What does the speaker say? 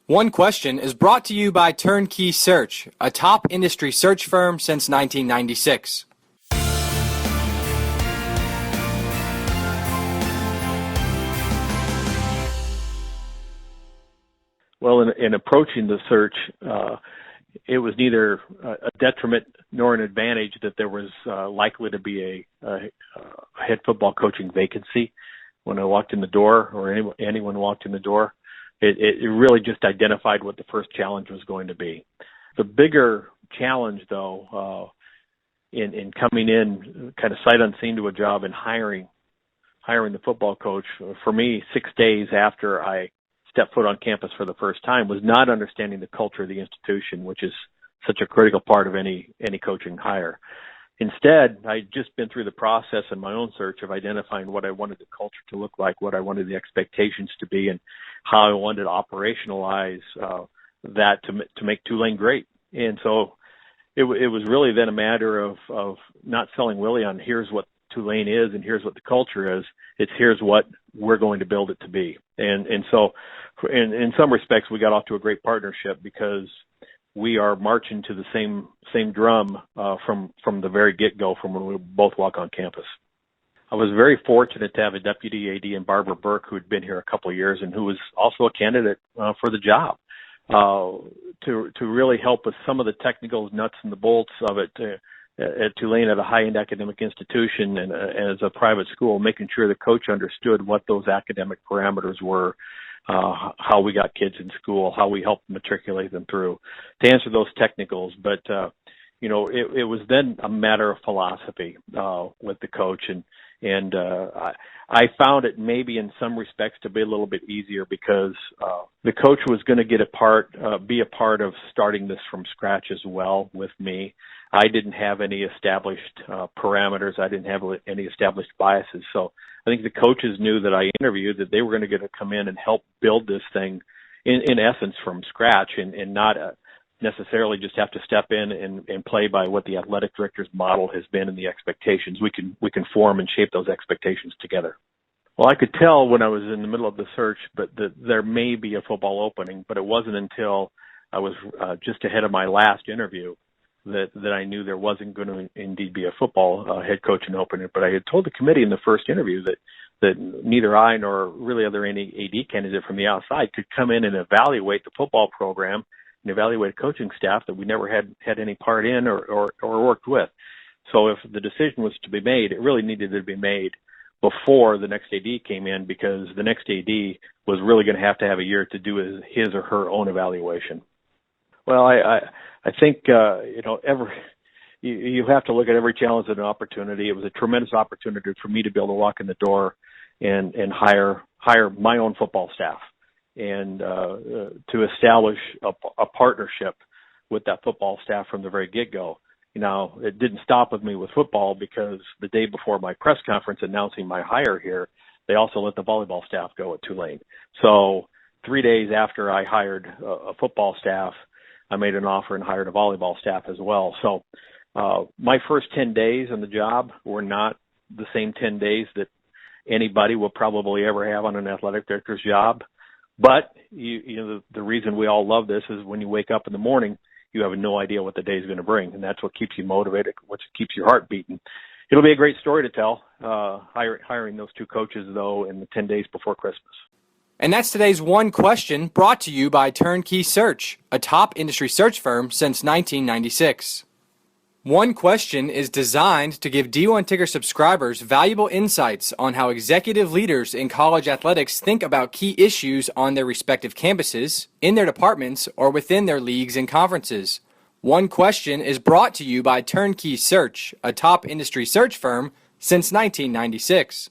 One Question is brought to you by Turnkey Search, a top industry search firm since 1996. Well, in approaching the search, it was neither a detriment nor an advantage that there was likely to be a head football coaching vacancy when I walked in the door, or anyone walked in the door. It really just identified what the first challenge was going to be. The bigger challenge, though, in coming in kind of sight unseen to a job and hiring the football coach, for me, 6 days after I stepped foot on campus for the first time, was not understanding the culture of the institution, which is such a critical part of any coaching hire. Instead, I'd just been through the process in my own search of identifying what I wanted the culture to look like, what I wanted the expectations to be, and how I wanted to operationalize that to make Tulane great. And so it was really then a matter of not selling Willie on here's what Tulane is and here's what the culture is. It's here's what we're going to build it to be. And so in some respects, we got off to a great partnership because we are marching to the same drum from the very get-go, from when we both walk on campus. I was very fortunate to have a deputy AD in Barbara Burke, who had been here a couple of years and who was also a candidate for the job, to really help with some of the technical nuts and the bolts of it at Tulane, at a high-end academic institution and as a private school, making sure the coach understood what those academic parameters were, how we got kids in school, how we helped matriculate them through, to answer those technicals. But, it was then a matter of philosophy with the coach. And I found it maybe in some respects to be a little bit easier because the coach was going to be a part of starting this from scratch as well with me. I didn't have any established parameters. I didn't have any established biases. So I think the coaches knew that I interviewed that they were going to get to come in and help build this thing in essence from scratch and not necessarily just have to step in and play by what the athletic director's model has been and the expectations. We can form and shape those expectations together. Well, I could tell when I was in the middle of the search, but there may be a football opening, but it wasn't until I was just ahead of my last interview that I knew there wasn't going to indeed be a football head coaching opening. But I had told the committee in the first interview that neither I nor really any AD candidate from the outside could come in and evaluate the football program and evaluate a coaching staff that we never had any part in or worked with. So if the decision was to be made, it really needed to be made before the next AD came in, because the next AD was really going to have a year to do his or her own evaluation. Well, I think, you have to look at every challenge as an opportunity. It was a tremendous opportunity for me to be able to walk in the door and hire my own football staff and to establish a partnership with that football staff from the very get-go. It didn't stop with me with football, because the day before my press conference announcing my hire here, they also let the volleyball staff go at Tulane. So 3 days after I hired a football staff, I made an offer and hired a volleyball staff as well. So my first 10 days on the job were not the same 10 days that anybody will probably ever have on an athletic director's job. But the reason we all love this is when you wake up in the morning, you have no idea what the day is going to bring, and that's what keeps you motivated, what keeps your heart beating. It'll be a great story to tell, hiring those two coaches, though, in the 10 days before Christmas. And that's today's One Question, brought to you by Turnkey Search, a top industry search firm since 1996. One Question is designed to give D1 Ticker subscribers valuable insights on how executive leaders in college athletics think about key issues on their respective campuses, in their departments, or within their leagues and conferences. One Question is brought to you by Turnkey Search, a top industry search firm since 1996.